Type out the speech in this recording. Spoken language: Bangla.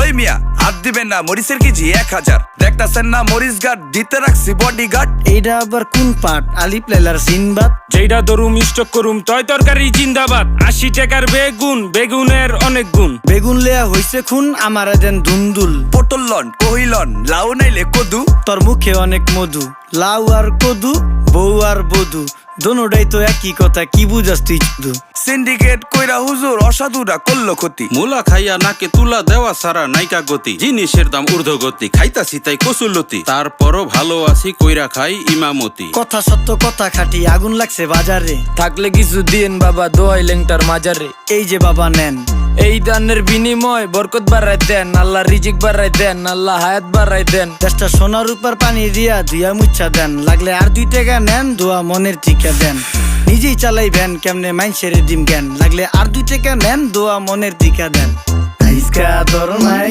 ওই মিয়া হাত দিবেন না, মরিচের কেজি 1000। দেখতাছেন না মরিচ গার্ড দিতে রাখছি বডি গার্ড। এইটা আবার কোন পাট? আলিপ লাইলার সিনবাদ। যেইটা ধরুম স্টক করুম তয় তরকারি জিন্দাবাদ। 80 টাকার বেগুন, বেগুনের অনেক গুণ। বেগুন লেয়া হইছে খুন, আমারে দেন দুন্দুল। পটল লন কহিলন, লাউ নাইলে কদু। তোর মুখে অনেক মধু, লাউ আর কদু, বউ আর বধু, দোনোটাই তো একই কথা, কি বুঝাস তুই শুধু? সিন্ডিকেট কইরা হুজুর অসাধুরা করলো ক্ষতি। মুলা খাইয়া নাকে তুলা দেওয়া সারা নাইকা গতি। জিনিসের দাম ঊর্ধ্বগতি, খাইতাছি তাই কসুলতি। তারপরও ভালো আছি কইরা খাই ইমামতি। কথা সত্য কথা খাটি, আগুন লাগছে বাজারে। থাকলে কিছু দিন বাবা, দোয়াই লেংটার মাজারে। এই যে বাবা নেন, এই দানের বিনিময় বরকত বাড়াই দেন, আল্লাহ রিজিক বাড়াই দেন, আল্লাহ হায়াত বাড়াই দেন। দেশটা সোনার উপর পানি দিয়া ধুয়া মুচ্ছা দেন, লাগলে আর 2 টাকা নেন, দোয়া মনের টিকা দেন। নিজেই চালাই ভ্যান, কেমনে মাইনসেরে দিম জ্ঞান, লাগলে আর 2 টাকা নেন, দোয়া মনের টিকা দেন। আইসকা ধর নাই